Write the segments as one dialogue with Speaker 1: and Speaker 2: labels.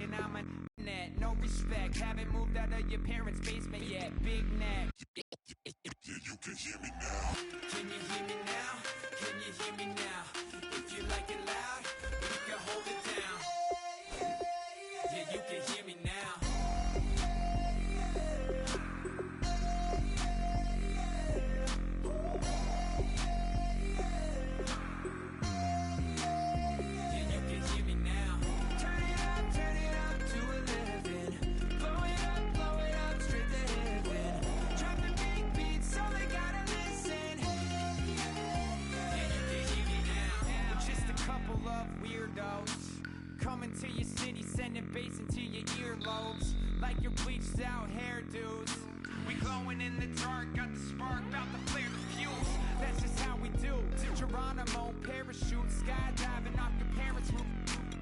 Speaker 1: and I'm a net. No respect, haven't moved out of your parents' basement yet. Big neck.
Speaker 2: Yeah, you can hear me now.
Speaker 1: Can you hear me now? Can you hear me now? If you like it loud, you can hold it down. Yeah, you can hear me now. Coming to your city, sending bass into your earlobes, like your bleached out hairdos. We glowing in the dark, got the spark, about to flare the fuse. That's just how we do. To Geronimo, parachute, skydiving off your parents' roof.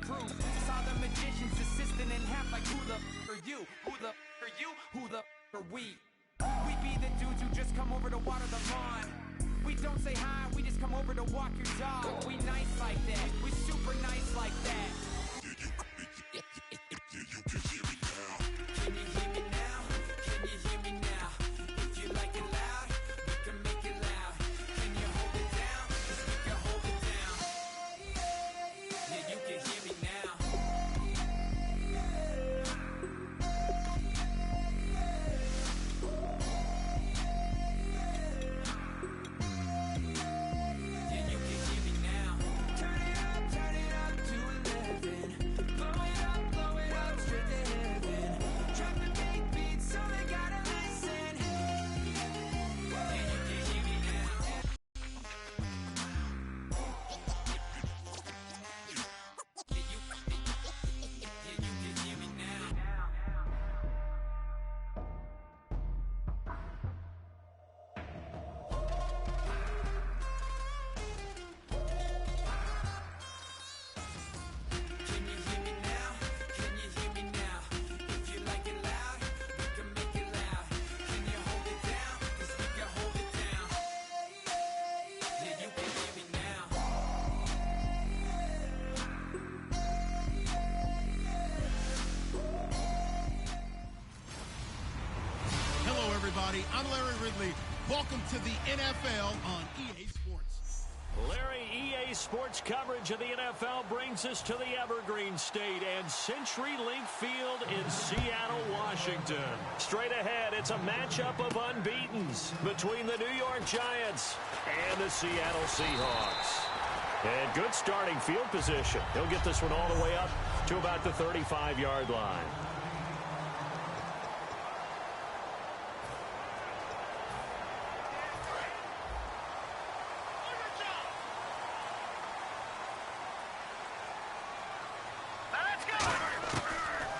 Speaker 1: Crew saw the magician's assistant in half, like who the are you? Who the are you? Who the are we? We be the dudes who just come over to water the lawn. We don't say hi, we just come over to walk your dog. We nice like that, we super nice like that.
Speaker 2: You can hear me now.
Speaker 1: Can you hear me now? Can you hear me now? If you like it loud, we can make it loud. Can you hold it down? 'Cause we can hold it down. Yeah, you can hear me now. Yeah, you can hear me now. Turn it up to 11. Blow it up straight to heaven. Drop the big beat so they gotta listen. Yeah, you can hear me now. Yeah, you can hear me now. Can you hear me now? Can you hear me now? If you like it loud, we can make it loud. Can you hold it down? 'Cause we can hold it down. Yeah, you can hear me now.
Speaker 3: Hello, everybody. I'm Larry Ridley. Welcome to the NFL on EA Sports.
Speaker 4: Larry, EA Sports coverage of the NFL brings us to the Evergreen State and CenturyLink Field in Seattle, Washington. Straight ahead, it's a matchup of unbeatens between the New York Giants and the Seattle Seahawks. And good starting field position. He'll get this one all the way up to about the 35-yard line.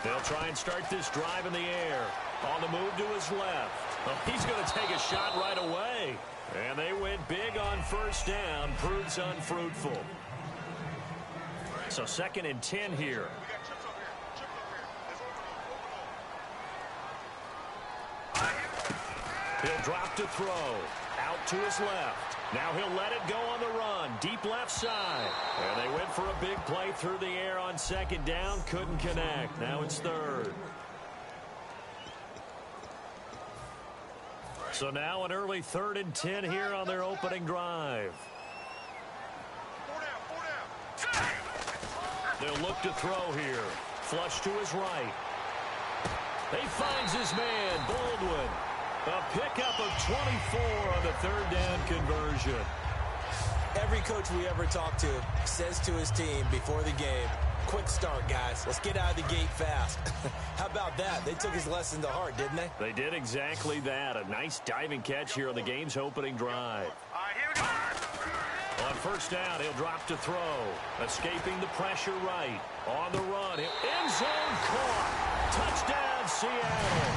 Speaker 4: They'll try and start this drive in the air. On the move to his left. Oh, he's going to take a shot right away. And they went big on first down. Proves unfruitful. So 2nd and 10 here. He'll drop to throw. Out to his left. Now he'll let it go on the run. Deep left side. And they went for a big play through the air on 2nd down. Couldn't connect. Now it's 3rd. So now an early 3rd and 10 here on their opening drive. They'll look to throw here. Flush to his right. He finds his man, Baldwin. A pickup of 24 on the 3rd down conversion.
Speaker 5: Every coach we ever talk to says to his team before the game, quick start, guys. Let's get out of the gate fast. How about that? They took his lesson to heart, didn't they?
Speaker 4: They did exactly that. A nice diving catch here on the game's opening drive. On first down, he'll drop to throw. Escaping the pressure right. On the run. End zone caught. Touchdown, Seattle.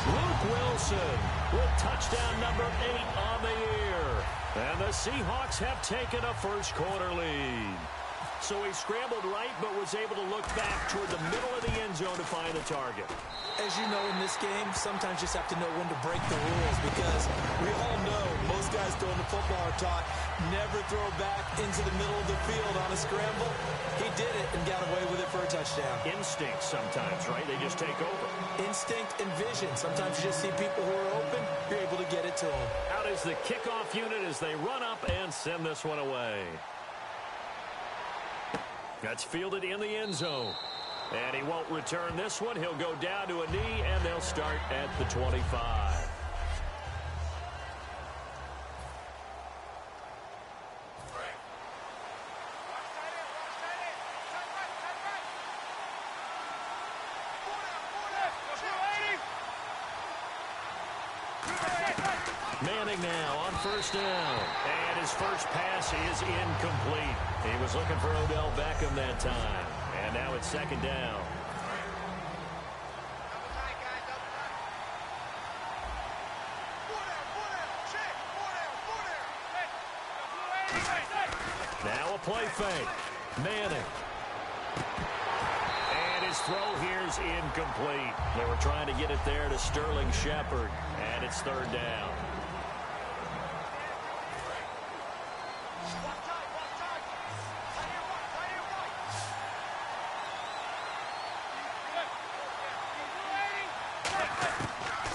Speaker 4: Luke Wilson with touchdown number 8 on the year. And the Seahawks have taken a first quarter lead. So he scrambled right but was able to look back toward the middle of the end zone to find the target.
Speaker 5: As you know, in this game, sometimes you just have to know when to break the rules, because we all know most guys throwing the football are taught never throw back into the middle of the field on a scramble. He did it and got away with it for a touchdown.
Speaker 4: Instinct sometimes, right? They just take over.
Speaker 5: Instinct and vision. Sometimes you just see people who are open, you're able to get it to them.
Speaker 4: Out is the kickoff unit as they run up and send this one away. That's fielded in the end zone. And he won't return this one. He'll go down to a knee, and they'll start at the 25. Manning now on first down. And his first pass is incomplete. He was looking for Odell Beckham that time. And now it's second down. Now a play fake. Manning. And his throw here's incomplete. They were trying to get it there to Sterling Shepard. And it's third down.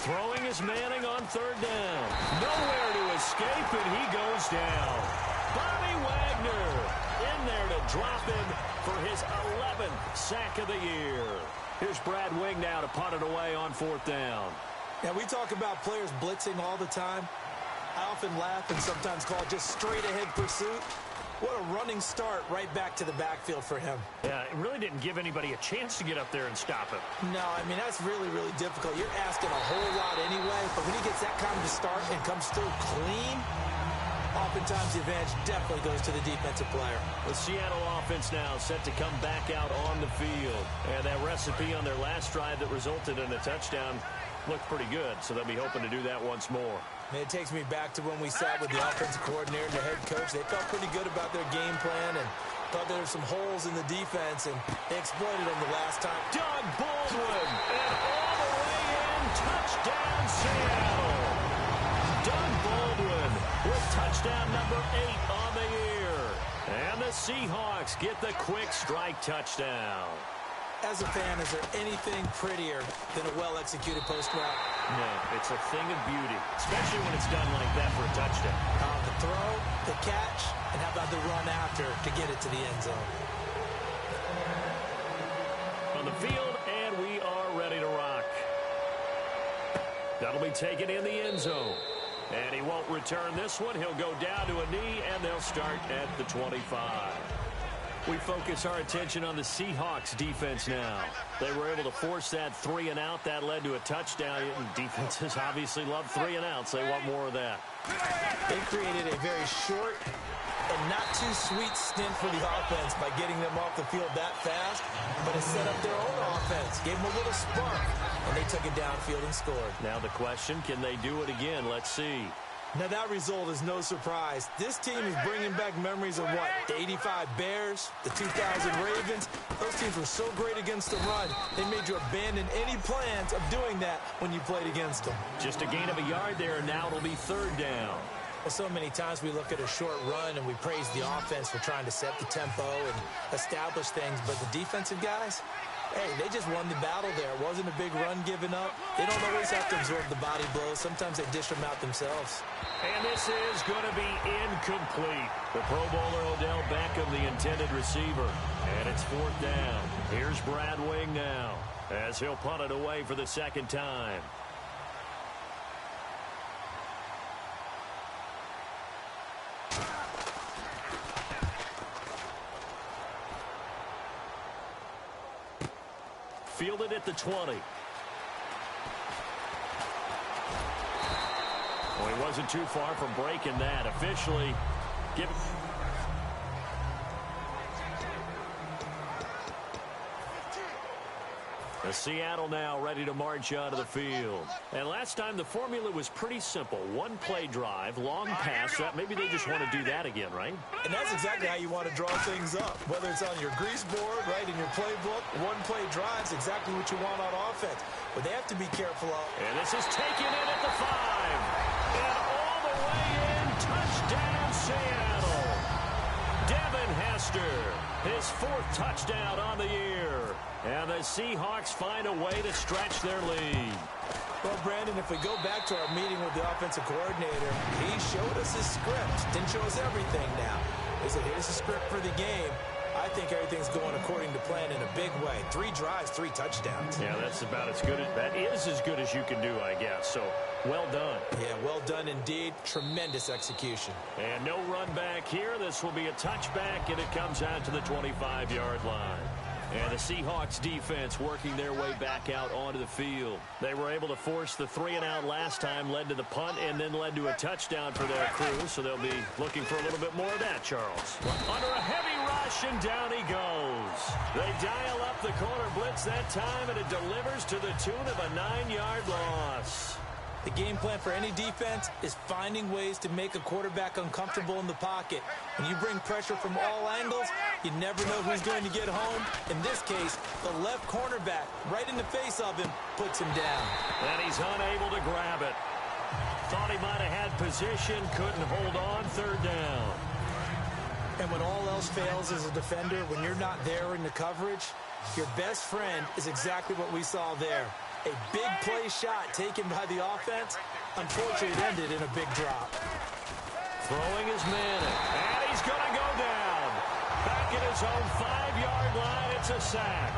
Speaker 4: Throwing is Manning on third down. Nowhere to escape, and he goes down. Bobby Wagner in there to drop him for his 11th sack of the year. Here's Brad Wing now to punt it away on fourth down.
Speaker 5: Now, we talk about players blitzing all the time. I often laugh and sometimes call it just straight-ahead pursuit. What a running start right back to the backfield for him.
Speaker 4: Yeah, it really didn't give anybody a chance to get up there and stop him.
Speaker 5: No, I mean, that's really, really difficult. You're asking a whole lot anyway, but when he gets that kind of a start and comes through clean, oftentimes the advantage definitely goes to the defensive player.
Speaker 4: The Seattle offense now set to come back out on the field. And that recipe on their last drive that resulted in a touchdown looked pretty good, so they'll be hoping to do that once more.
Speaker 5: And it takes me back to when we sat with the offensive coordinator and the head coach. They felt pretty good about their game plan and thought there were some holes in the defense, and they exploited them the last time.
Speaker 4: Doug Baldwin, and all the way in, touchdown Seattle. Doug Baldwin with touchdown number 8 on the year. And the Seahawks get the quick strike touchdown.
Speaker 5: As a fan, is there anything prettier than a well-executed post route?
Speaker 4: No, it's a thing of beauty, especially when it's done like that for a touchdown.
Speaker 5: The throw, the catch, and how about the run after to get it to the end zone?
Speaker 4: On the field, and we are ready to rock. That'll be taken in the end zone. And he won't return this one. He'll go down to a knee, and they'll start at the 25. We focus our attention on the Seahawks defense now. They were able to force that 3-and-out. That led to a touchdown. Defenses obviously love 3-and-outs. They want more of that.
Speaker 5: They created a very short and not too sweet stint for the offense by getting them off the field that fast, but it set up their own offense, gave them a little spark, and they took it downfield and scored.
Speaker 4: Now the question, can they do it again? Let's see.
Speaker 5: Now, that result is no surprise. This team is bringing back memories of what? The 85 Bears, the 2000 Ravens. Those teams were so great against the run, they made you abandon any plans of doing that when you played against them.
Speaker 4: Just a gain of a yard there, and now it'll be third down.
Speaker 5: Well, so many times we look at a short run and we praise the offense for trying to set the tempo and establish things, but the defensive guys, hey, they just won the battle there. It wasn't a big run given up. They don't always have to absorb the body blows. Sometimes they dish them out themselves.
Speaker 4: And this is going to be incomplete. The Pro Bowler Odell Beckham, the intended receiver. And it's fourth down. Here's Brad Wing now as he'll punt it away for the second time. Fielded at the 20. Well, he wasn't too far from breaking that. Officially, give. The Seattle now ready to march onto the field. And last time the formula was pretty simple. One play drive, long pass. Maybe they just want to do that again, right?
Speaker 5: And that's exactly how you want to draw things up. Whether it's on your grease board, right, in your playbook, one play drive's exactly what you want on offense. But they have to be careful of.
Speaker 4: And this is taken in at the 5. And all the way in. Touchdown, Seattle. Devin Hester, his 4th touchdown on the year. And the Seahawks find a way to stretch their lead.
Speaker 5: Well, Brandon, if we go back to our meeting with the offensive coordinator, he showed us his script. Didn't show us everything now. He said, here's the script for the game. I think everything's going according to plan in a big way. 3 drives, 3 touchdowns.
Speaker 4: Yeah, that's about as good. That is as good as you can do, I guess. So, well done.
Speaker 5: Yeah, well done indeed. Tremendous execution.
Speaker 4: And no run back here. This will be a touchback, and it comes out to the 25-yard line. And the Seahawks defense working their way back out onto the field. They were able to force the 3-and-out last time, led to the punt, and then led to a touchdown for their crew. So they'll be looking for a little bit more of that, Charles. Under a heavy rush, and down he goes. They dial up the corner blitz that time, and it delivers to the tune of a 9-yard loss.
Speaker 5: The game plan for any defense is finding ways to make a quarterback uncomfortable in the pocket. When you bring pressure from all angles, you never know who's going to get home. In this case, the left cornerback, right in the face of him, puts him down.
Speaker 4: And he's unable to grab it. Thought he might have had position, couldn't hold on, 3rd down.
Speaker 5: And when all else fails as a defender, when you're not there in the coverage, your best friend is exactly what we saw there. A big play shot taken by the offense. Unfortunately, it ended in a big drop.
Speaker 4: Throwing his man, and he's going to go down. Back at his own 5-yard line, it's a sack.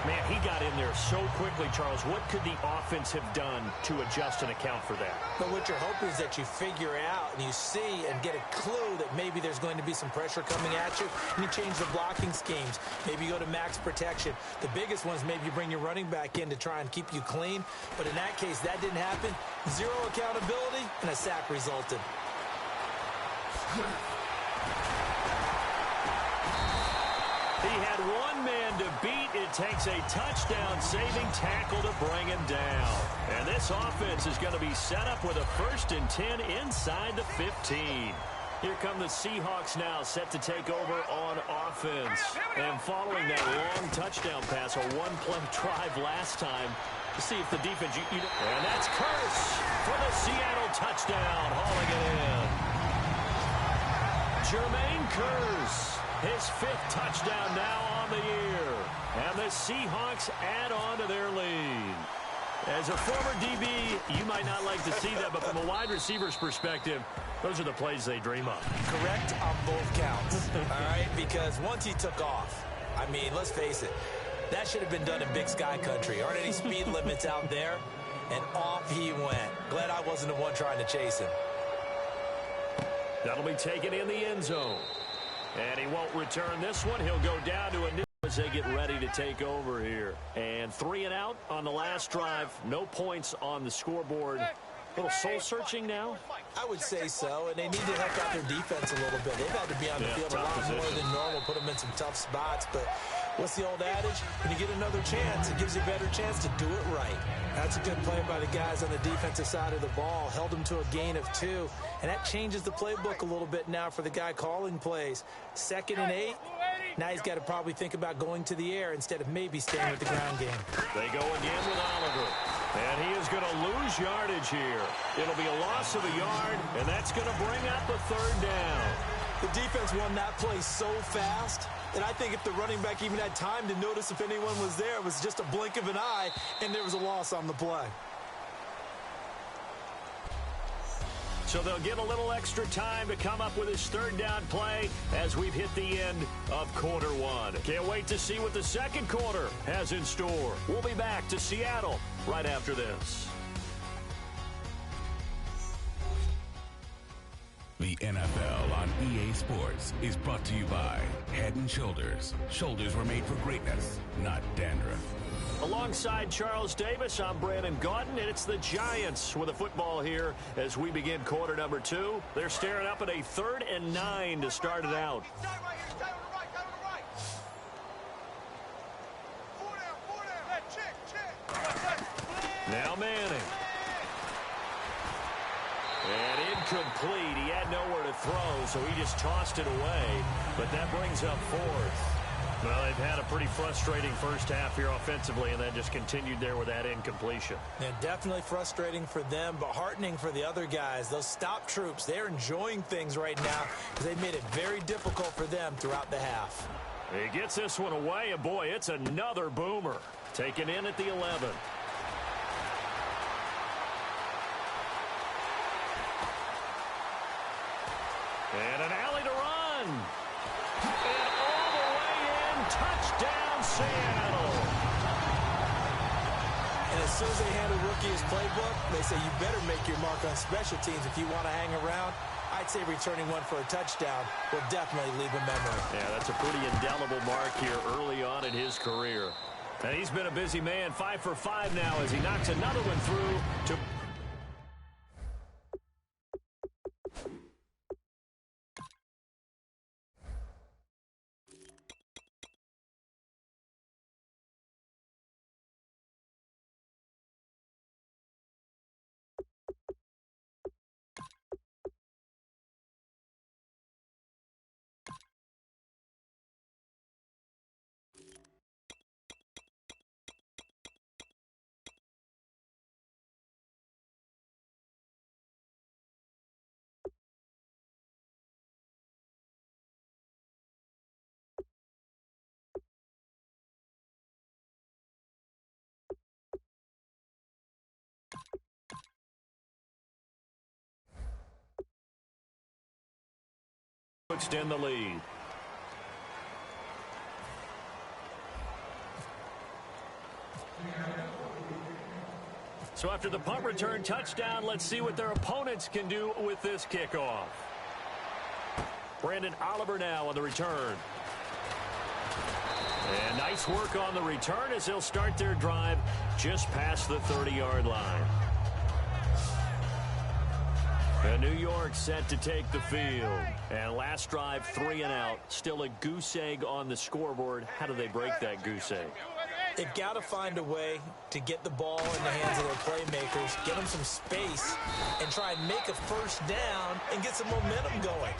Speaker 4: Man, he got in there so quickly, Charles. What could the offense have done to adjust and account for that?
Speaker 5: But what you're hoping is that you figure out and you see and get a clue that maybe there's going to be some pressure coming at you, and you change the blocking schemes. Maybe you go to max protection. The biggest one is maybe you bring your running back in to try and keep you clean. But in that case, that didn't happen. 0 accountability, and a sack resulted.
Speaker 4: He had one man to beat. It takes a touchdown-saving tackle to bring him down. And this offense is going to be set up with a 1st and 10 inside the 15. Here come the Seahawks now, set to take over on offense. And following that long touchdown pass, a 1-play drive last time, to see if the defense... And that's Curse for the Seattle touchdown, hauling it in. Jermaine Curse. His 5th touchdown now on the year. And the Seahawks add on to their lead. As a former DB, you might not like to see that, but from a wide receiver's perspective, those are the plays they dream of.
Speaker 5: Correct on both counts, all right? Because once he took off, I mean, let's face it, that should have been done in Big Sky Country. Aren't any speed limits out there? And off he went. Glad I wasn't the one trying to chase him.
Speaker 4: That'll be taken in the end zone. And he won't return this one. He'll go down to a new as they get ready to take over here. And 3-and-out on the last drive. No points on the scoreboard. A little soul-searching now?
Speaker 5: I would say so, and they need to help out their defense a little bit. They've had to be on the field a lot more than normal, put them in some tough spots. But what's the old adage? When you get another chance, it gives you a better chance to do it right. That's a good play by the guys on the defensive side of the ball. Held them to a gain of 2, and that changes the playbook a little bit now for the guy calling plays. 2nd and 8. Now he's got to probably think about going to the air instead of maybe staying with the ground game.
Speaker 4: They go again with Oliver. And he is going to lose yardage here. It'll be a loss of a yard, and that's going to bring up a 3rd down.
Speaker 5: The defense won that play so fast that I think if the running back even had time to notice if anyone was there, it was just a blink of an eye, and there was a loss on the play.
Speaker 4: So they'll get a little extra time to come up with his 3rd down play as we've hit the end of quarter 1. Can't wait to see what the 2nd quarter has in store. We'll be back to Seattle right after this.
Speaker 6: The NFL on EA Sports is brought to you by Head & Shoulders. Shoulders were made for greatness, not dandruff.
Speaker 4: Alongside Charles Davis, I'm Brandon Gaudin, and it's the Giants with a football here as we begin quarter number 2. They're staring up at a 3rd and 9 to start it out. Now Manning. And incomplete. He had nowhere to throw, so he just tossed it away. But that brings up fourth. Well, they've had a pretty frustrating first half here offensively, and then just continued there with that incompletion.
Speaker 5: And definitely frustrating for them, but heartening for the other guys. Those stop troops, they're enjoying things right now because they made it very difficult for them throughout the half.
Speaker 4: He gets this one away, and boy, it's another boomer. Taken in at the 11. And an alley to run. And all the way in, touchdown Seattle.
Speaker 5: And as soon as they hand a rookie his playbook, they say you better make your mark on special teams if you want to hang around. I'd say returning one for a touchdown will definitely leave a memory.
Speaker 4: Yeah, that's a pretty indelible mark here early on in his career. And he's been a busy man, 5 for 5 now as he knocks another one through to... extend the lead. So after the punt return touchdown, let's see what their opponents can do with this kickoff. Brandon Oliver now on the return. And nice work on the return as they'll start their drive just past the 30-yard line. And New York set to take the field. And last drive, 3 and out. Still a goose egg on the scoreboard. How do they break that goose egg?
Speaker 5: They've got to find a way to get the ball in the hands of their playmakers, get them some space, and try and make a first down and get some momentum going.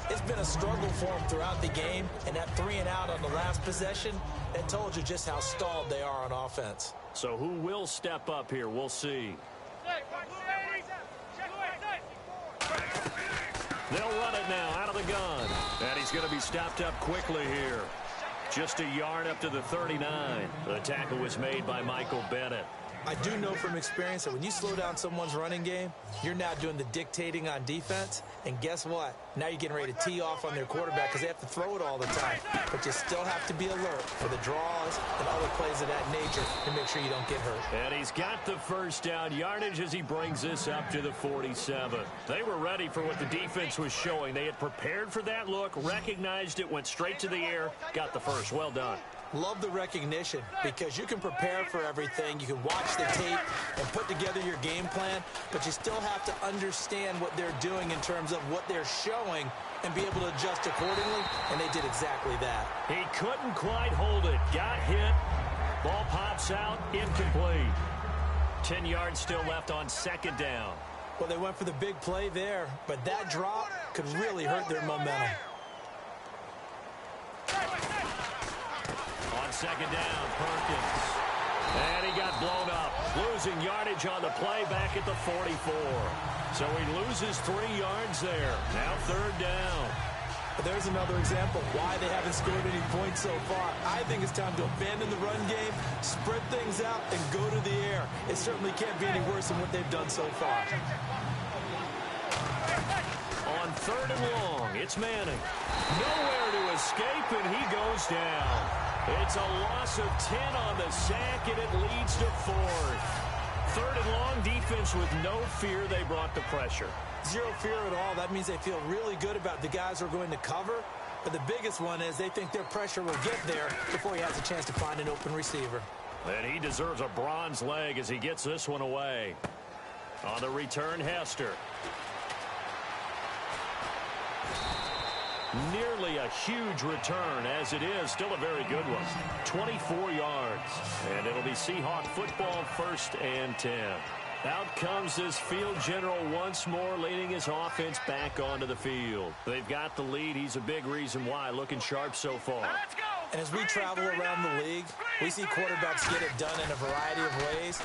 Speaker 5: It's been a struggle for them throughout the game, and that 3 and out on the last possession, that told you just how stalled they are on offense.
Speaker 4: So who will step up here? We'll see. They'll run it now out of the gun. And he's going to be stopped up quickly here. Just a yard up to the 39. The tackle was made by Michael Bennett.
Speaker 5: I do know from experience that when you slow down someone's running game, you're now doing the dictating on defense. And guess what? Now you're getting ready to tee off on their quarterback because they have to throw it all the time. But you still have to be alert for the draws and other plays of that nature to make sure you don't get hurt.
Speaker 4: And he's got the first down yardage as he brings this up to the 47. They were ready for what the defense was showing. They had prepared for that look, recognized it, went straight to the air, got the first. Well done.
Speaker 5: Love the recognition because you can prepare for everything. You can watch the tape and put together your game plan, but you still have to understand what they're doing in terms of what they're showing and be able to adjust accordingly, and they did exactly that.
Speaker 4: He couldn't quite hold it. Got hit. Ball pops out. Incomplete. 10 yards still left on second down.
Speaker 5: Well, they went for the big play there, but that drop could really hurt their momentum.
Speaker 4: On second down, Perkins. And he got blown up. Losing yardage on the play back at the 44. So he loses 3 yards there. Now third down.
Speaker 5: But there's another example why they haven't scored any points so far. I think it's time to abandon the run game, spread things out, and go to the air. It certainly can't be any worse than what they've done so far.
Speaker 4: On third and long, it's Manning. Nowhere to escape, and he goes down. It's a loss of 10 on the sack, and it leads to fourth. Third and long, defense with no fear. They brought the pressure.
Speaker 5: Zero fear at all. That means they feel really good about the guys who are going to cover. But the biggest one is they think their pressure will get there before he has a chance to find an open receiver.
Speaker 4: And he deserves a bronze leg as he gets this one away. On the return, Hester. Nearly a huge return, as it is still a very good one. 24 yards. And it'll be Seahawk football, 1st and 10. Out comes this field general once more, leading his offense back onto the field. They've got the lead. He's a big reason why. Looking sharp so far.
Speaker 5: And as we travel around the league, we see quarterbacks get it done in a variety of ways.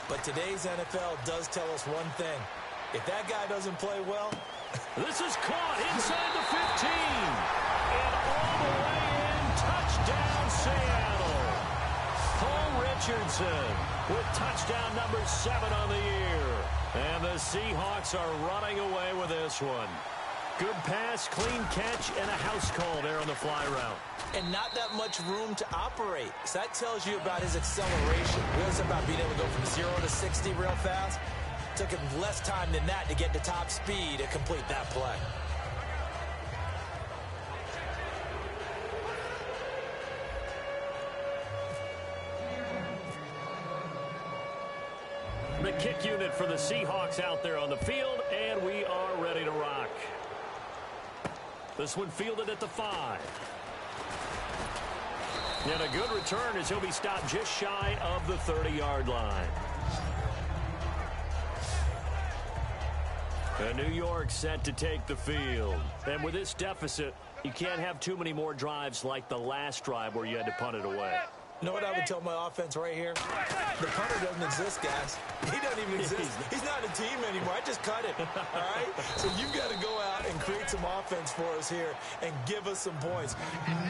Speaker 5: But today's NFL does tell us one thing. If that guy doesn't play well...
Speaker 4: This is caught inside the 15. And all the way in. Touchdown, Seattle. Paul Richardson with touchdown number 7 on the year. And the Seahawks are running away with this one. Good pass, clean catch, and a house call there on the fly route.
Speaker 5: And not that much room to operate. So that tells you about his acceleration. It's about being able to go from 0 to 60 real fast. Took him less time than that to get to top speed to complete that play.
Speaker 4: The kick unit for the Seahawks out there on the field, and we are ready to rock. This one fielded at the 5. And a good return as he'll be stopped just shy of the 30-yard line. And New York set to take the field. And with this deficit, you can't have too many more drives like the last drive where you had to punt it away.
Speaker 5: You know what I would tell my offense right here? The punter doesn't exist, guys. He doesn't even exist. He's not a team anymore. I just cut it, all right? So you've got to go out and create some offense for us here and give us some points.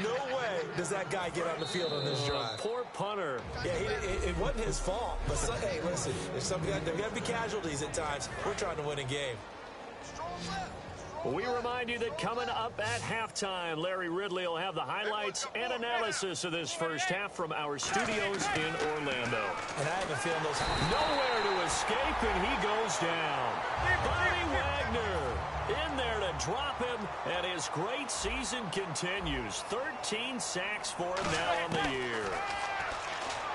Speaker 5: No way does that guy get on the field on this drive.
Speaker 4: Poor punter.
Speaker 5: Yeah, it wasn't his fault. But, hey, listen, there got to be casualties at times. We're trying to win a game.
Speaker 4: We remind you that coming up at halftime, Larry Ridley will have the highlights and analysis of this first half from our studios in Orlando.
Speaker 5: And I have a feeling those...
Speaker 4: Nowhere to escape, and he goes down. Bobby Wagner in there to drop him, and his great season continues. 13 sacks for him now on the year.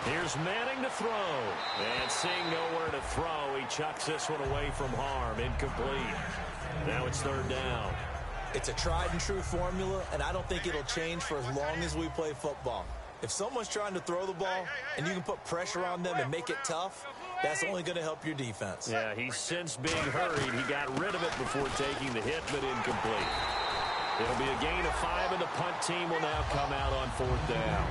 Speaker 4: Here's Manning to throw. And seeing nowhere to throw, he chucks this one away from harm. Incomplete. Now it's 3rd down.
Speaker 5: It's a tried-and-true formula, and I don't think it'll change for as long as we play football. If someone's trying to throw the ball and you can put pressure on them and make it tough, that's only going to help your defense.
Speaker 4: Yeah, he's since being hurried. He got rid of it before taking the hit, but incomplete. It'll be a gain of 5, and the punt team will now come out on 4th down.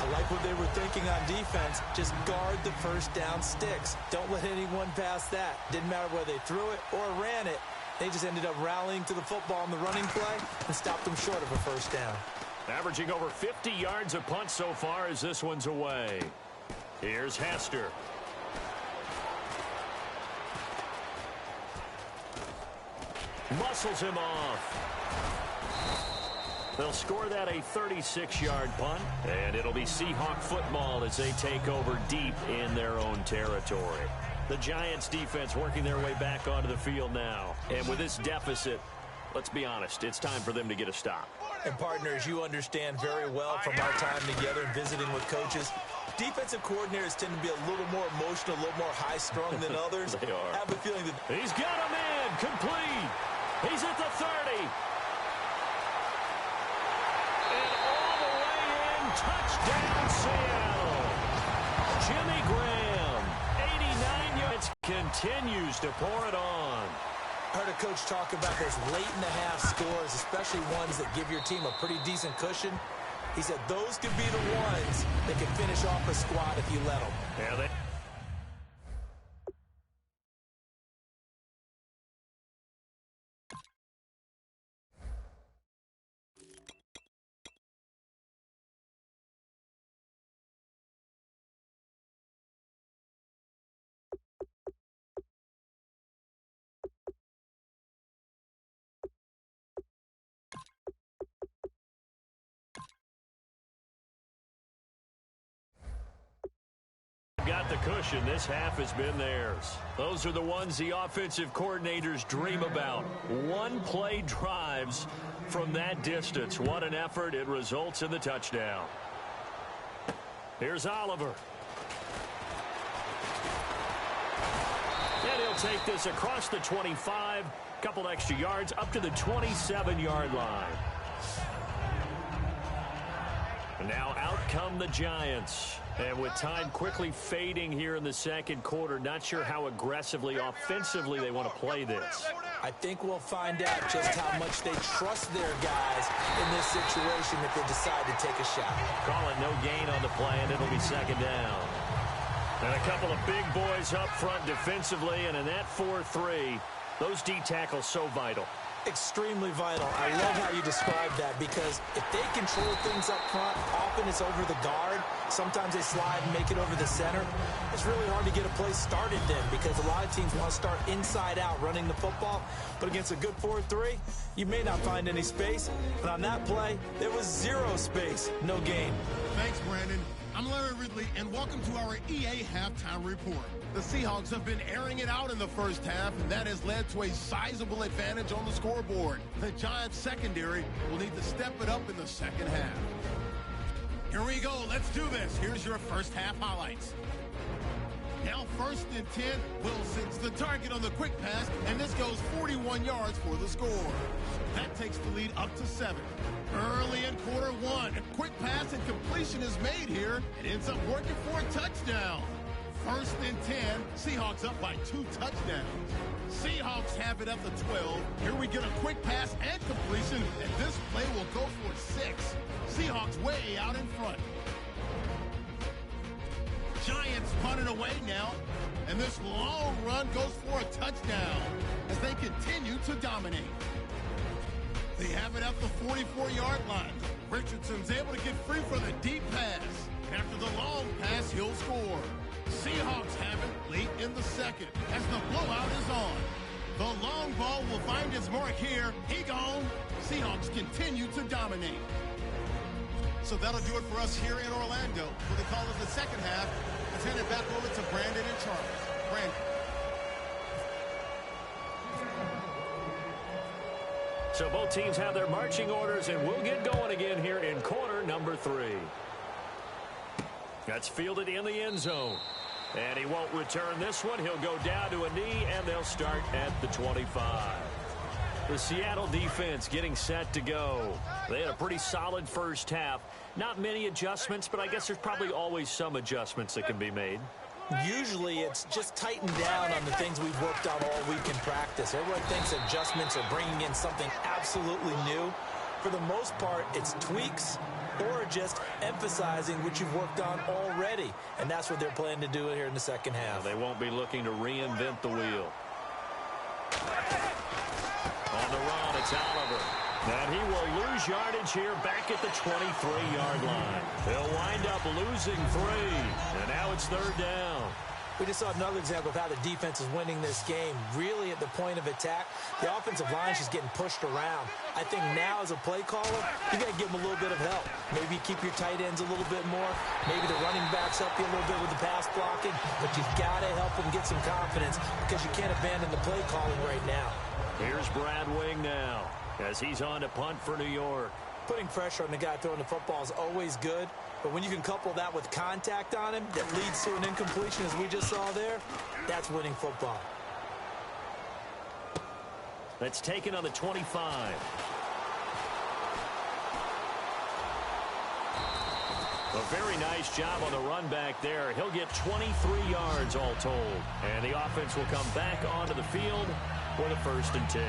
Speaker 5: I like what they were thinking on defense. Just guard the first down sticks. Don't let anyone pass that. Didn't matter whether they threw it or ran it. They just ended up rallying to the football on the running play and stopped them short of a first down.
Speaker 4: Averaging over 50 yards a punt so far as this one's away. Here's Hester. Muscles him off. They'll score that a 36-yard punt, and it'll be Seahawk football as they take over deep in their own territory. The Giants defense working their way back onto the field now. And with this deficit, let's be honest, it's time for them to get a stop.
Speaker 5: And partners, you understand very well from our time together and visiting with coaches, defensive coordinators tend to be a little more emotional, a little more high-strung than others.
Speaker 4: They are.
Speaker 5: I have a feeling that...
Speaker 4: He's got a man, complete. He's at the 30. And all the way in, touchdown Seattle. Jimmy Graham, 89 yards, continues to pour it on.
Speaker 5: I heard a coach talk about those late-in-the-half scores, especially ones that give your team a pretty decent cushion. He said those could be the ones that can finish off a squad if you let them.
Speaker 4: Yeah, got the cushion. This half has been theirs. Those are the ones the offensive coordinators dream about. One-play drives from that distance. What an effort. It results in the touchdown. Here's Oliver. And he'll take this across the 25. Couple extra yards up to the 27-yard line. And now out come the Giants. And with time quickly fading here in the second quarter, not sure how aggressively, offensively they want to play this.
Speaker 5: I think we'll find out just how much they trust their guys in this situation if they decide to take a shot.
Speaker 4: Call it no gain on the play, and it'll be second down. And a couple of big boys up front defensively, and in that 4-3, those D tackles so vital.
Speaker 5: Extremely vital. I love how you describe that, because if they control things up front, often it's over the guard. Sometimes they slide and make it over the center. It's really hard to get a play started then, because a lot of teams want to start inside out running the football. But against a good 4-3, you may not find any space. But on that play, there was zero space, no gain.
Speaker 3: Thanks, Brandon. I'm Larry Ridley, and welcome to our EA Halftime Report. The Seahawks have been airing it out in the first half, and that has led to a sizable advantage on the scoreboard. The Giants secondary will need to step it up in the second half. Here we go. Let's do this. Here's your first half highlights. Now 1st and 10, Wilson's the target on the quick pass, and this goes 41 yards for the score. That takes the lead up to 7. Early in quarter 1, a quick pass and completion is made here. It ends up working for a touchdown. 1st and 10, Seahawks up by 2 touchdowns. Seahawks have it at the 12. Here we get a quick pass and completion, and this play will go for 6. Seahawks way out in front. Giants punt it away now, and this long run goes for a touchdown as they continue to dominate. They have it at the 44-yard line. Richardson's able to get free for the deep pass. After the long pass, he'll score. Seahawks have it late in the second as the blowout is on. The long ball will find its mark here. He gone. Seahawks continue to dominate. So that'll do it for us here in Orlando. For the call of the second half, let's hand it back over to Brandon and Charles. Brandon.
Speaker 4: So both teams have their marching orders, and we'll get going again here in quarter number 3. That's fielded in the end zone. And he won't return this one. He'll go down to a knee, and they'll start at the 25. The Seattle defense getting set to go. They had a pretty solid first half. Not many adjustments, but I guess there's probably always some adjustments that can be made.
Speaker 5: Usually it's just tightened down on the things we've worked on all week in practice. Everyone thinks adjustments are bringing in something absolutely new. For the most part, it's tweaks or just emphasizing what you've worked on already. And that's what they're planning to do here in the second half.
Speaker 4: They won't be looking to reinvent the wheel. On the run, it's Oliver. And he will lose yardage here back at the 23-yard line. He'll wind up losing 3. And now it's 3rd down.
Speaker 5: We just saw another example of how the defense is winning this game. Really at the point of attack, the offensive line is just getting pushed around. I think now as a play caller, you got to give them a little bit of help. Maybe keep your tight ends a little bit more. Maybe the running backs help you a little bit with the pass blocking. But you've got to help them get some confidence because you can't abandon the play calling right now.
Speaker 4: Here's Brad Wing now as he's on to punt for New York.
Speaker 5: Putting pressure on the guy throwing the football is always good. But when you can couple that with contact on him that leads to an incompletion, as we just saw there, that's winning football.
Speaker 4: That's taken on the 25. A very nice job on the run back there. He'll get 23 yards all told. And the offense will come back onto the field for the 1st and 10.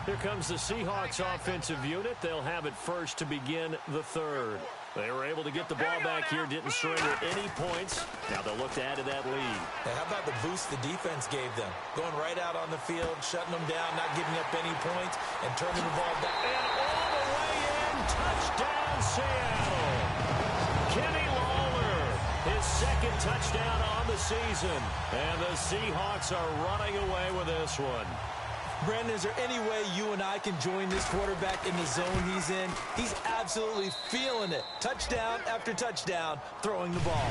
Speaker 4: Here comes the Seahawks offensive unit. They'll have it first to begin the 3rd. They were able to get the ball back here, didn't surrender any points. Now they'll look to add to that lead.
Speaker 5: Now, how about the boost the defense gave them? Going right out on the field, shutting them down, not giving up any points, and turning the ball back.
Speaker 4: And all the way in, touchdown Seattle. Kenny Lawler, his 2nd touchdown on the season. And the Seahawks are running away with this one.
Speaker 5: Brandon, is there any way you and I can join this quarterback in the zone he's in? He's absolutely feeling it. Touchdown after touchdown, throwing the ball.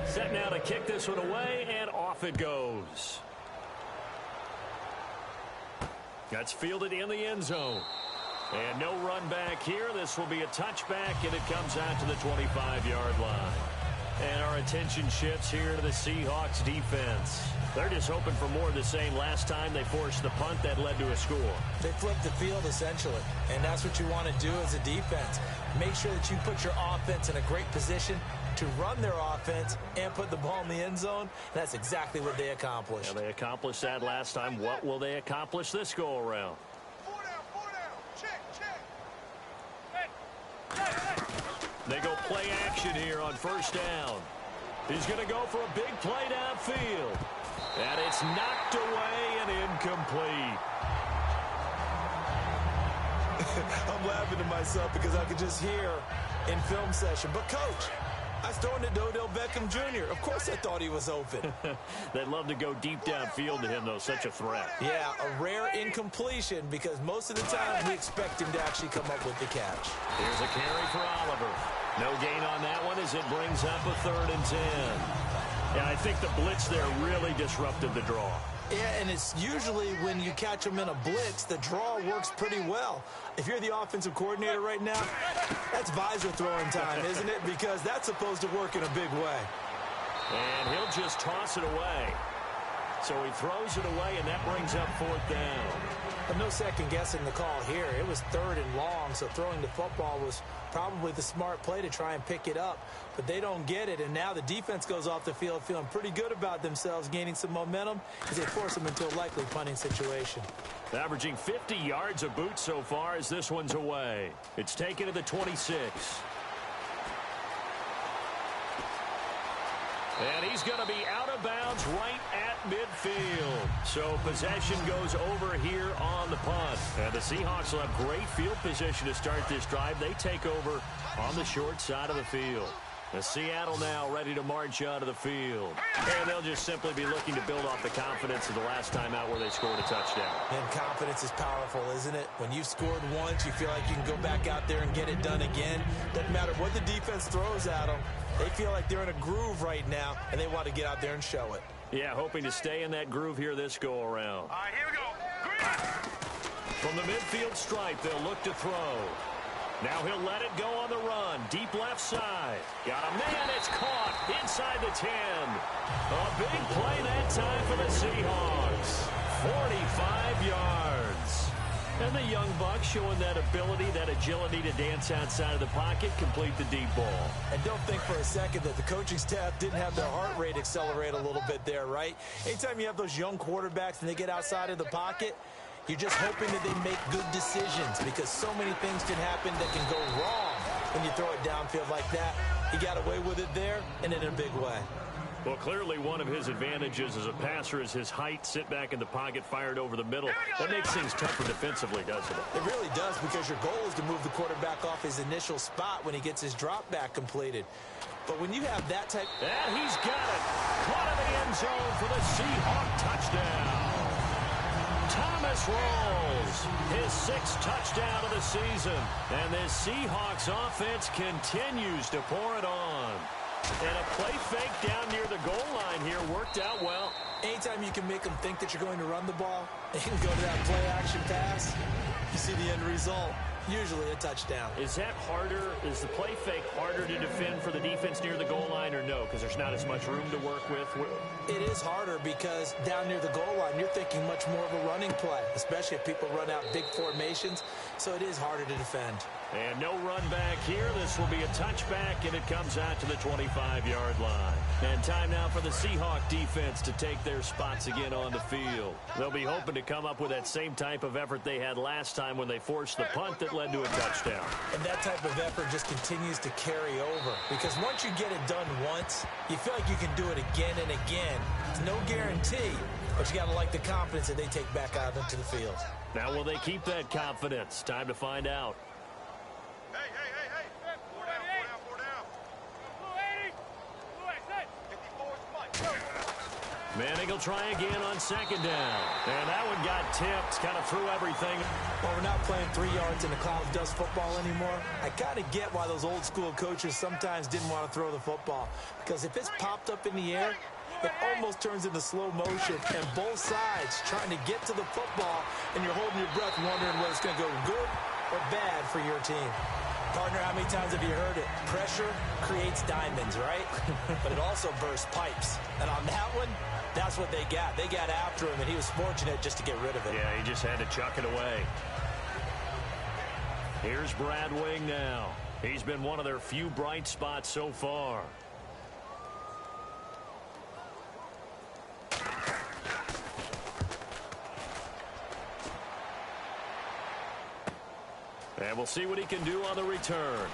Speaker 4: Set now to kick this one away, and off it goes. That's fielded in the end zone. And no run back here. This will be a touchback, and it comes out to the 25-yard line. And our attention shifts here to the Seahawks defense. They're just hoping for more of the same. Last time they forced the punt that led to a score.
Speaker 5: They flipped the field, essentially. And that's what you want to do as a defense. Make sure that you put your offense in a great position to run their offense and put the ball in the end zone. And that's exactly what they accomplished.
Speaker 4: Yeah, they accomplished that last time. What will they accomplish this go-around? They go play action here on first down. He's going to go for a big play downfield. And it's knocked away and incomplete.
Speaker 5: I'm laughing to myself because I could just hear in film session. But, Coach, I was throwing to Odell Beckham Jr. Of course I thought he was open.
Speaker 4: They'd love to go deep downfield to him, though. Such a threat.
Speaker 5: Yeah, a rare incompletion because most of the time we expect him to actually come up with the catch.
Speaker 4: Here's a carry for Oliver. No gain on that one as it brings up a 3rd and 10. Yeah, I think the blitz there really disrupted the draw.
Speaker 5: Yeah, and it's usually when you catch them in a blitz, the draw works pretty well. If you're the offensive coordinator right now, that's visor throwing time, isn't it? Because that's supposed to work in a big way.
Speaker 4: And he'll just toss it away. So he throws it away, and that brings up 4th down.
Speaker 5: But no second guessing the call here. It was 3rd and long, so throwing the football was probably the smart play to try and pick it up. But they don't get it, and now the defense goes off the field feeling pretty good about themselves, gaining some momentum as they force them into a likely punting situation.
Speaker 4: Averaging 50 yards a boot so far as this one's away. It's taken to the 26. And he's going to be out of bounds right at midfield. So possession goes over here on the punt. And the Seahawks will have great field position to start this drive. They take over on the short side of the field. The Seattle now ready to march out of the field. And they'll just simply be looking to build off the confidence of the last time out where they scored a touchdown.
Speaker 5: And confidence is powerful, isn't it? When you've scored once, you feel like you can go back out there and get it done again. Doesn't matter what the defense throws at them. They feel like they're in a groove right now, and they want to get out there and show it.
Speaker 4: Yeah, hoping to stay in that groove here this go-around.
Speaker 7: All right, here we go.
Speaker 4: From the midfield stripe, they'll look to throw. Now he'll let it go on the run. Deep left side. Got a man. It's caught inside the 10. A big play that time for the Seahawks. 45 yards. And the young Bucks showing that ability, that agility to dance outside of the pocket, complete the deep ball.
Speaker 5: And don't think for a second that the coaching staff didn't have their heart rate accelerate a little bit there, right? Anytime you have those young quarterbacks and they get outside of the pocket, you're just hoping that they make good decisions because so many things can happen that can go wrong when you throw it downfield like that. He got away with it there and in a big way.
Speaker 4: Well, clearly one of his advantages as a passer is his height. Sit back in the pocket, fired over the middle. That makes things tougher defensively, doesn't it?
Speaker 5: It really does because your goal is to move the quarterback off his initial spot when he gets his drop back completed. But when you have that type...
Speaker 4: And he's got it. Caught in the end zone for the Seahawk touchdown. Thomas rolls his 6th touchdown of the season. And this Seahawks offense continues to pour it on. And a play fake down near the goal line here worked out well.
Speaker 5: Anytime you can make them think that you're going to run the ball and go to that play action pass, you see the end result. Usually a touchdown.
Speaker 4: Is that harder? Is the play fake harder to defend for the defense near the goal line or no? Because there's not as much room to work with?
Speaker 5: It is harder because down near the goal line, you're thinking much more of a running play, especially if people run out big formations. So it is harder to defend.
Speaker 4: And no run back here. This will be a touchback, and it comes out to the 25-yard line. And time now for the Seahawk defense to take their spots again on the field. They'll be hoping to come up with that same type of effort they had last time when they forced the punt that led to a touchdown.
Speaker 5: And that type of effort just continues to carry over. Because once you get it done once, you feel like you can do it again and again. It's no guarantee, but you got to like the confidence that they take back out into the field.
Speaker 4: Now will they keep that confidence? Time to find out.
Speaker 7: Hey. 4 down.
Speaker 4: Manning will try again on 2nd down. And that one got tipped, kind of threw everything.
Speaker 5: Well, we're not playing 3 yards in a cloud of dust football anymore. I kind of get why those old school coaches sometimes didn't want to throw the football. Because if it's popped up in the air, it almost turns into slow motion. And both sides trying to get to the football, and you're holding your breath wondering whether it's going to go good or bad for your team. Partner, how many times have you heard it? Pressure creates diamonds, right? But it also bursts pipes. And on that one, that's what they got. They got after him, and he was fortunate just to get rid of it.
Speaker 4: Yeah, he just had to chuck it away. Here's Brad Wing now. He's been one of their few bright spots so far. And we'll see what he can do on the return.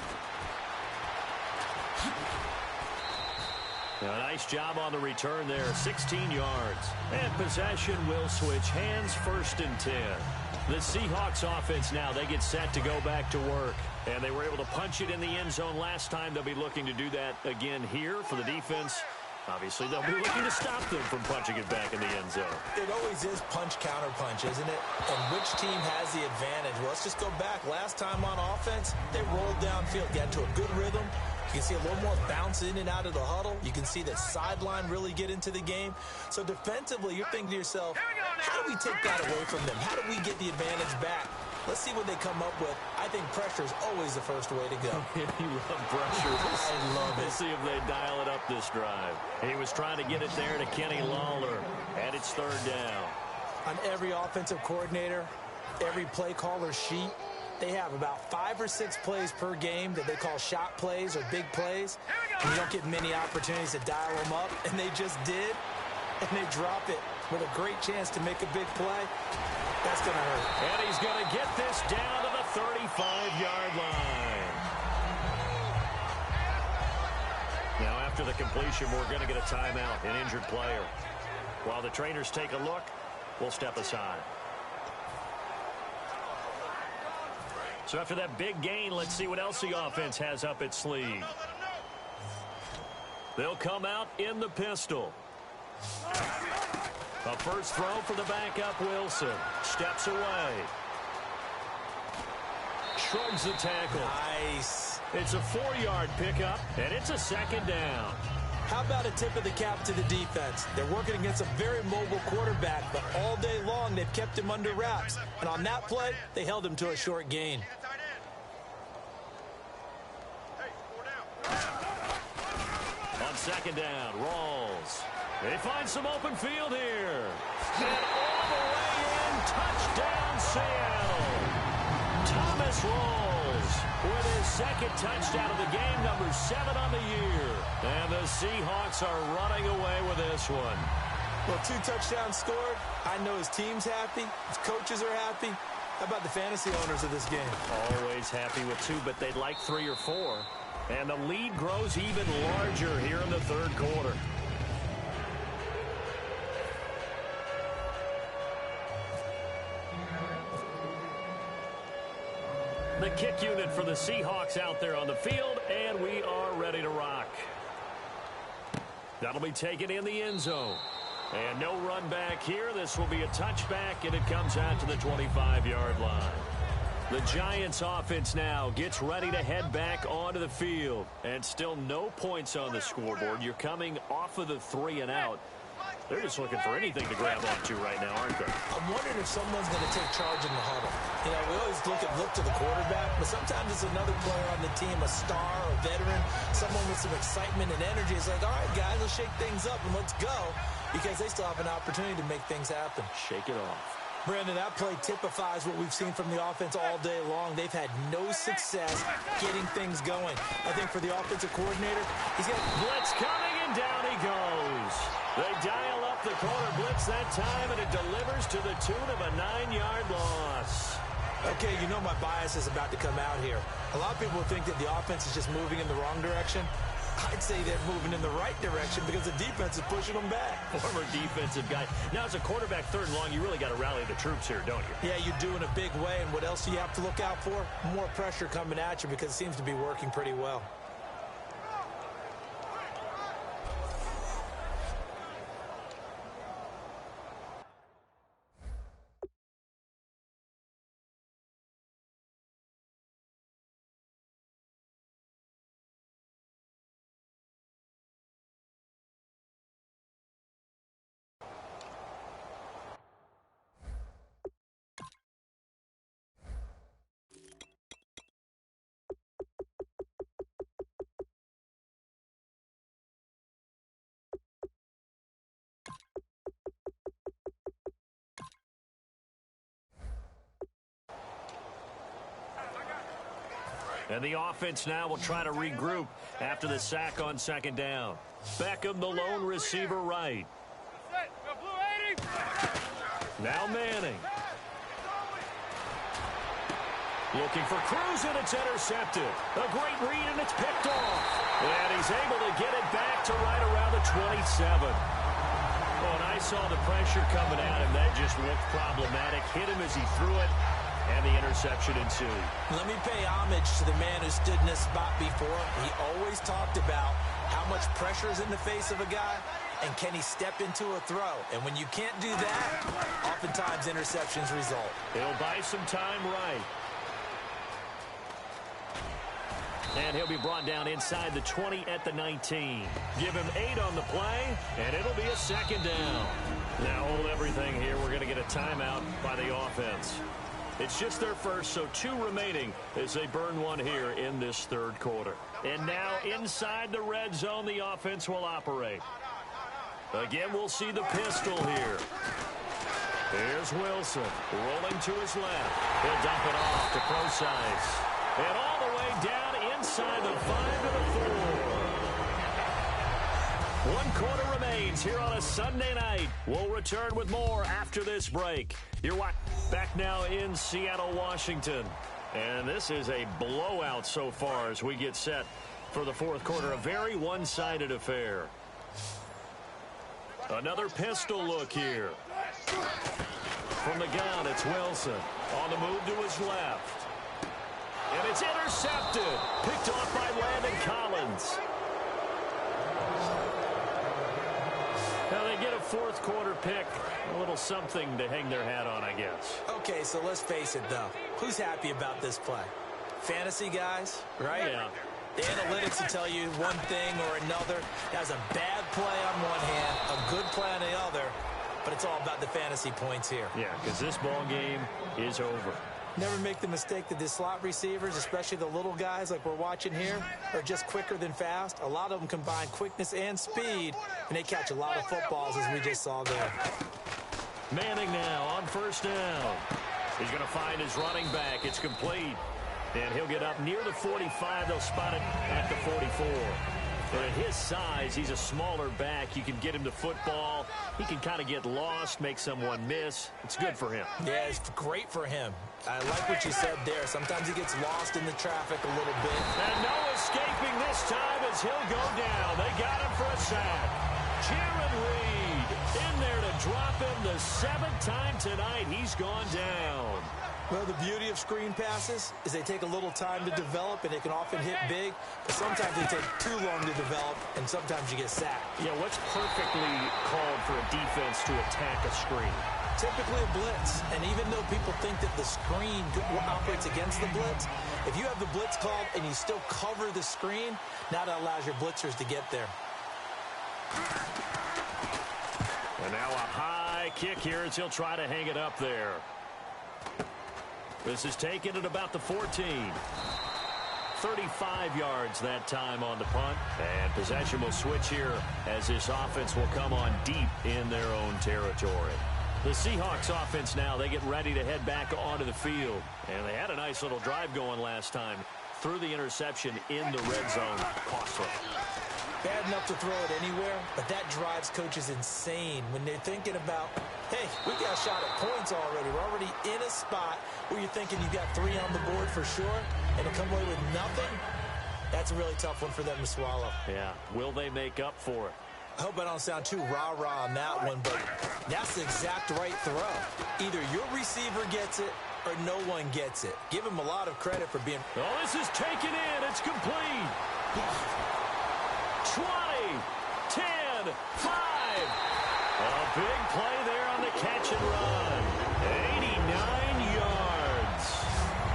Speaker 4: A nice job on the return there, 16 yards. And possession will switch hands, 1st and 10. The Seahawks offense now, they get set to go back to work. And they were able to punch it in the end zone last time. They'll be looking to do that again here for the defense. Obviously, they'll be looking to stop them from punching it back in the end zone.
Speaker 5: It always is punch-counter-punch, isn't it? And which team has the advantage? Well, let's just go back. Last time on offense, they rolled downfield, got into a good rhythm. You can see a little more bounce in and out of the huddle. You can see the sideline really get into the game. So defensively, you're thinking to yourself, how do we take that away from them? How do we get the advantage back? Let's see what they come up with. I think pressure is always the first way to go.
Speaker 4: You love pressure.
Speaker 5: I love it.
Speaker 4: Let's see if they dial it up this drive. He was trying to get it there to Kenny Lawler. And it's 3rd down.
Speaker 5: On every offensive coordinator, every play caller sheet, they have about 5 or 6 plays per game that they call shot plays or big plays. And you don't get many opportunities to dial them up, and they just did. And they drop it with a great chance to make a big play. That's going to hurt.
Speaker 4: And he's going to get this down to the 35-yard line. Now, after the completion, we're going to get a timeout, an injured player. While the trainers take a look, we'll step aside. So after that big gain, let's see what else the offense has up its sleeve. They'll come out in the pistol. A first throw for the backup, Wilson. Steps away. Shrugs the tackle.
Speaker 5: Nice.
Speaker 4: It's a 4-yard pickup, and it's a 2nd down.
Speaker 5: How about a tip of the cap to the defense? They're working against a very mobile quarterback, but all day long they've kept him under wraps. And on that play, they held him to a short gain.
Speaker 4: On 2nd down, Rawls. They find some open field here. And all the way in, touchdown Seattle. Thomas Rawls with his 2nd touchdown of the game, number 7 on the year. And the Seahawks are running away with this one.
Speaker 5: Well, 2 touchdowns scored. I know his team's happy. His coaches are happy. How about the fantasy owners of this game?
Speaker 4: Always happy with 2, but they'd like 3 or 4. And the lead grows even larger here in the 3rd quarter. The kick unit for the Seahawks out there on the field, and we are ready to rock. That'll be taken in the end zone. And no run back here. This will be a touchback, and it comes out to the 25-yard line. The Giants offense now gets ready to head back onto the field. And still no points on the scoreboard. You're coming off of the 3 and out. They're just looking for anything to grab onto right now, aren't they?
Speaker 5: I'm wondering if someone's going to take charge in the huddle. You know, we always look to the quarterback, but sometimes it's another player on the team, a star, a veteran, someone with some excitement and energy. It's like, all right, guys, let's shake things up and let's go, because they still have an opportunity to make things happen.
Speaker 4: Shake it off.
Speaker 5: Brandon, that play typifies what we've seen from the offense all day long. They've had no success getting things going. I think for the offensive coordinator, he's got
Speaker 4: blitz coming, and down he goes. They dial up the corner blitz that time, and it delivers to the tune of a 9-yard loss.
Speaker 5: Okay, you know my bias is about to come out here. A lot of people think that the offense is just moving in the wrong direction. I'd say they're moving in the right direction because the defense is pushing them back.
Speaker 4: Former defensive guy. Now, as a quarterback, 3rd and long, you really got to rally the troops here, don't you?
Speaker 5: Yeah, you do in a big way. And what else do you have to look out for? More pressure coming at you because it seems to be working pretty well.
Speaker 4: And the offense now will try to regroup after the sack on second down. Beckham, the lone receiver right. Now Manning. Looking for Cruz, and it's intercepted. A great read, and it's picked off. And he's able to get it back to right around the 27. Oh, and I saw the pressure coming at him. That just looked problematic. Hit him as he threw it, and the interception ensued.
Speaker 5: Let me pay homage to the man who stood in this spot before. He always talked about how much pressure is in the face of a guy, and can he step into a throw? And when you can't do that, oftentimes interceptions result.
Speaker 4: He'll buy some time right. And he'll be brought down inside the 20 at the 19. Give him 8 on the play, and it'll be a second down. Now hold everything here. We're going to get a timeout by the offense. It's just their first, so 2 remaining as they burn one here in this third quarter. And now inside the red zone, the offense will operate. Again, we'll see the pistol here. Here's Wilson rolling to his left. He'll dump it off to Procise. And all the way down inside the 5 to the 4. 1 quarter remains here on a Sunday night. We'll return with more after this break. You're back now in Seattle, Washington. And this is a blowout so far as we get set for the fourth quarter. A very one-sided affair. Another pistol look here. From the gun, it's Wilson. On the move to his left. And it's intercepted. Picked off by Landon Collins. Now they get a fourth quarter pick. A little something to hang their hat on, I guess.
Speaker 5: Okay, so let's face it, though. Who's happy about this play? Fantasy guys, right?
Speaker 4: Yeah.
Speaker 5: The analytics will tell you one thing or another. Has a bad play on one hand, a good play on the other, but it's all about the fantasy points here.
Speaker 4: Yeah, because this ball game is over.
Speaker 5: Never make the mistake that the slot receivers, especially the little guys like we're watching here, are just quicker than fast. A lot of them combine quickness and speed, and they catch a lot of footballs, as we just saw there.
Speaker 4: Manning now on first down. He's going to find his running back. It's complete. And he'll get up near the 45. They'll spot it at the 44. But at his size, he's a smaller back. You can get him to football. He can kind of get lost, make someone miss. It's good for him.
Speaker 5: Yeah, it's great for him. I like what you said there. Sometimes he gets lost in the traffic a little bit.
Speaker 4: And no escaping this time as he'll go down. They got him for a sack. Jaron Reed in there to drop him the 7th time tonight. He's gone down.
Speaker 5: Well, the beauty of screen passes is they take a little time to develop, and they can often hit big, but sometimes they take too long to develop, and sometimes you get sacked.
Speaker 4: Yeah, what's perfectly called for a defense to attack a screen?
Speaker 5: Typically a blitz, and even though people think that the screen operates against the blitz, if you have the blitz called and you still cover the screen, now that allows your blitzers to get there.
Speaker 4: And now a high kick here as he'll try to hang it up there. This is taken at about the 14. 35 yards that time on the punt. And possession will switch here as this offense will come on deep in their own territory. The Seahawks offense now, they get ready to head back onto the field. And they had a nice little drive going last time. Through the interception in the red zone. Costly.
Speaker 5: Bad enough to throw it anywhere, but that drives coaches insane when they're thinking about, hey, we got a shot at points already. We're already in a spot where you're thinking you got 3 on the board for sure, and to come away with nothing, that's a really tough one for them to swallow.
Speaker 4: Yeah. Will they make up for it?
Speaker 5: I hope I don't sound too rah-rah on that one, but that's the exact right throw. Either your receiver gets it or no one gets it. Give him a lot of credit for being...
Speaker 4: Oh, this is taken in. It's complete. 20, 10, 5. A big play there on the catch and run. 89 yards.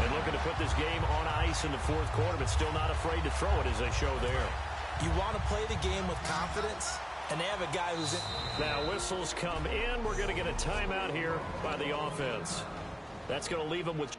Speaker 4: And looking to put this game on ice in the fourth quarter, but still not afraid to throw it as they show there.
Speaker 5: You want to play the game with confidence, and they have a guy who's in.
Speaker 4: Now whistles come in. We're going to get a timeout here by the offense. That's going to leave them with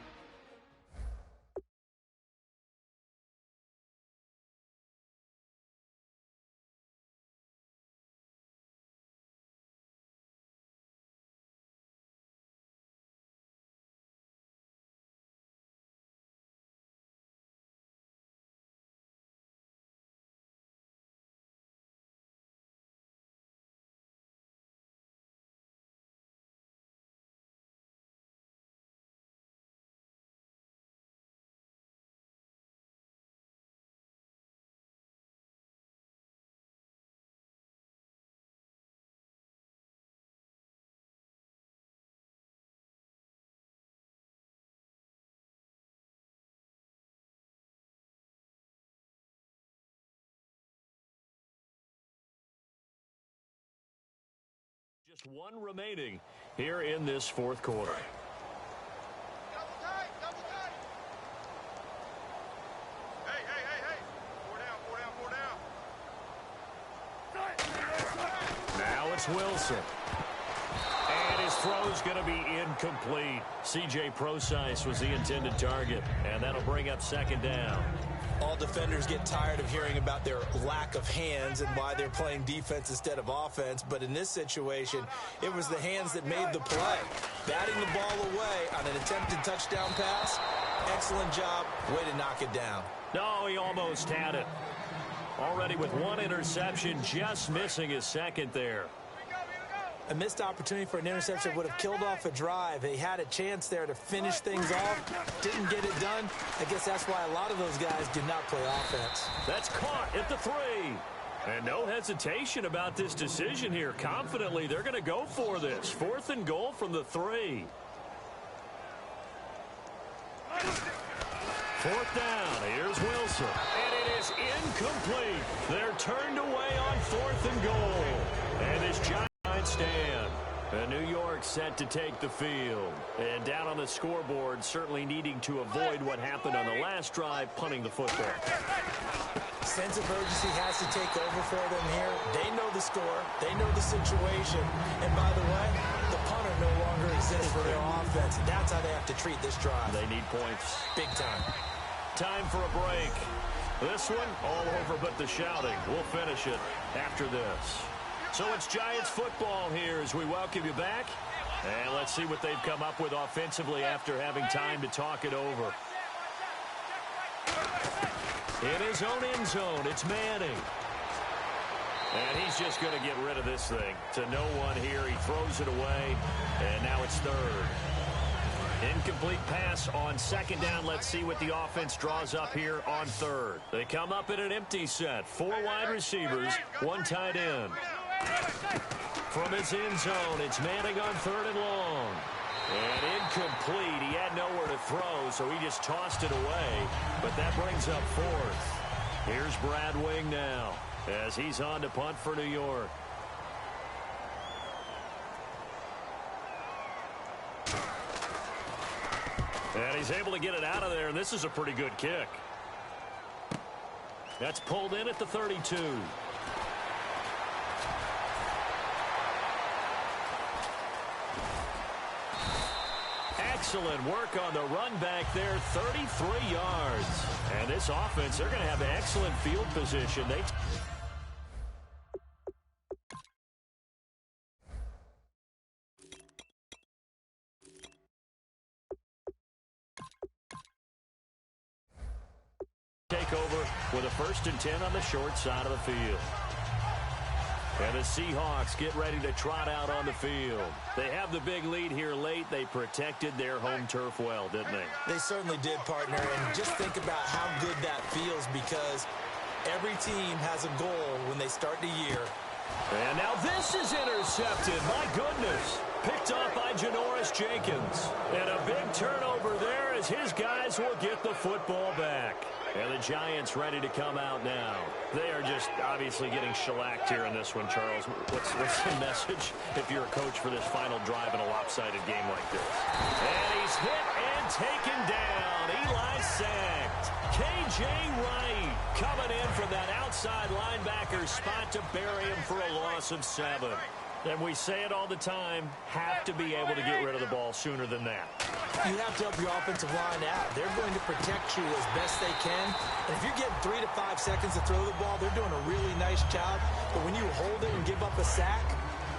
Speaker 4: Just one remaining here in this fourth quarter.
Speaker 7: Hey. 4 down.
Speaker 4: Now it's Wilson. And his throw's going to be incomplete. C.J. Procise was the intended target, and that'll bring up second down.
Speaker 5: All defenders get tired of hearing about their lack of hands and why they're playing defense instead of offense. But in this situation, it was the hands that made the play. Batting the ball away on an attempted touchdown pass. Excellent job. Way to knock it down.
Speaker 4: No, he almost had it. Already with one interception, just missing his second there.
Speaker 5: A missed opportunity for an interception would have killed off a drive. He had a chance there to finish things off. Didn't get it done. I guess that's why a lot of those guys did not play offense.
Speaker 4: That's caught at the 3. And no hesitation about this decision here. Confidently, they're going to go for this. 4th and goal from the 3. 4th down. Here's Wilson. And it is incomplete. They're turned away on 4th and goal. And this Giants stand. And New York set to take the field. And down on the scoreboard, certainly needing to avoid what happened on the last drive, punting the football.
Speaker 5: Sense of urgency has to take over for them here. They know the score. They know the situation. And by the way, the punter no longer exists for their offense. That's how they have to treat this drive.
Speaker 4: They need points.
Speaker 5: Big time.
Speaker 4: Time for a break. This one, all over but the shouting. We'll finish it after this. So it's Giants football here as we welcome you back. And let's see what they've come up with offensively after having time to talk it over. In his own end zone, it's Manning. And he's just going to get rid of this thing. To no one here. He throws it away. And now it's 3rd. Incomplete pass on second down. Let's see what the offense draws up here on 3rd. They come up in an empty set. 4 wide receivers, 1 tight end. From his end zone, it's Manning on 3rd and long. And incomplete. He had nowhere to throw, so he just tossed it away. But that brings up 4th. Here's Brad Wing now as he's on to punt for New York. And he's able to get it out of there, and this is a pretty good kick. That's pulled in at the 32. Excellent work on the run back there, 33 yards. And this offense, they're going to have excellent field position. They take over with a 1st and 10 on the short side of the field. And the Seahawks get ready to trot out on the field. They have the big lead here late. They protected their home turf well, didn't they?
Speaker 5: They certainly did, partner. And just think about how good that feels, because every team has a goal when they start the year.
Speaker 4: And now this is intercepted. My goodness. Picked off by Janoris Jenkins. And a big turnover there as his guys will get the football back. And the Giants ready to come out now. They are just obviously getting shellacked here in this one, Charles. What's the message if you're a coach for this final drive in a lopsided game like this? And he's hit and taken down. Eli sacked. K.J. Wright coming in from that outside linebacker spot to bury him for a loss of 7. And we say it all the time, have to be able to get rid of the ball sooner than that.
Speaker 5: You have to help your offensive line out. They're going to protect you as best they can. And if you're getting 3 to 5 seconds to throw the ball, they're doing a really nice job. But when you hold it and give up a sack,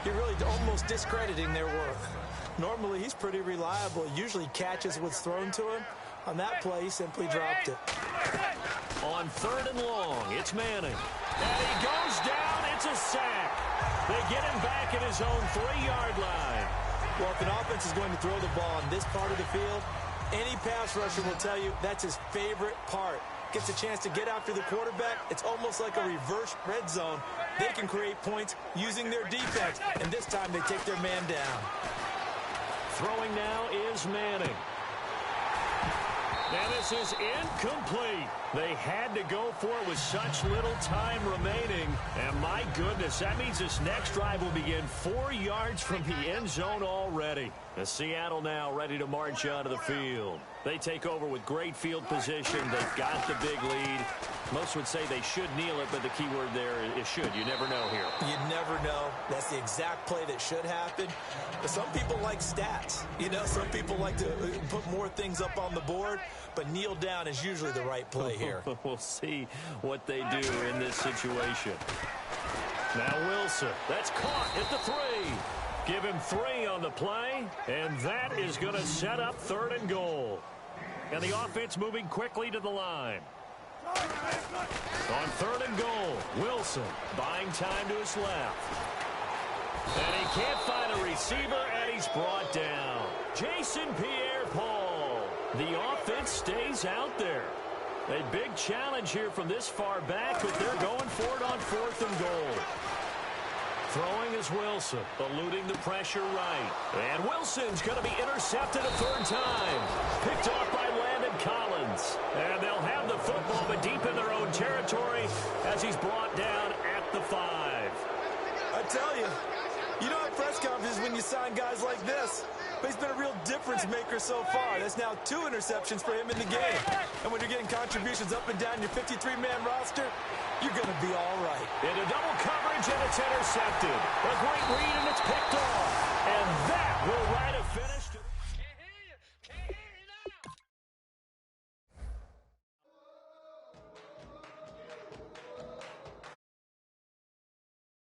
Speaker 5: you're really almost discrediting their work. Normally, he's pretty reliable. He usually catches what's thrown to him. On that play, he simply dropped it.
Speaker 4: On 3rd and long, it's Manning. And he goes down. It's a sack. They get him back at his own 3-yard line.
Speaker 5: Well, if an offense is going to throw the ball on this part of the field, any pass rusher will tell you that's his favorite part. Gets a chance to get after the quarterback. It's almost like a reverse red zone. They can create points using their defense, and this time they take their man down.
Speaker 4: Throwing now is Manning. And this is incomplete. They had to go for it with such little time remaining. And my goodness, that means this next drive will begin 4 yards from the end zone already. The Seattle now ready to march onto the field. They take over with great field position. They've got the big lead. Most would say they should kneel it, but the key word there is should. You never know here.
Speaker 5: You never know. That's the exact play that should happen. But some people like stats. You know, some people like to put more things up on the board, but kneel down is usually the right play here.
Speaker 4: We'll see what they do in this situation. Now Wilson. That's caught at the 3. Give him 3 on the play, and that is going to set up 3rd and goal. And the offense moving quickly to the line. On 3rd and goal, Wilson buying time to his left. And he can't find a receiver, and he's brought down. Jason Pierre-Paul. The offense stays out there. A big challenge here from this far back, but they're going for it on 4th and goal. Throwing is Wilson, eluding the pressure right. And Wilson's going to be intercepted a 3rd time. Picked off by Landon Collins. And they'll have the football, but deep in their own territory as he's brought down at the 5.
Speaker 5: I tell you, you don't have press conferences when you sign guys like this. But he's been a real difference maker so far. That's now 2 interceptions for him in the game. And when you're getting contributions up and down your 53-man roster, you're going to be all right.
Speaker 4: Into double coverage, and it's intercepted. A great read, and it's picked off. And that will write a finish.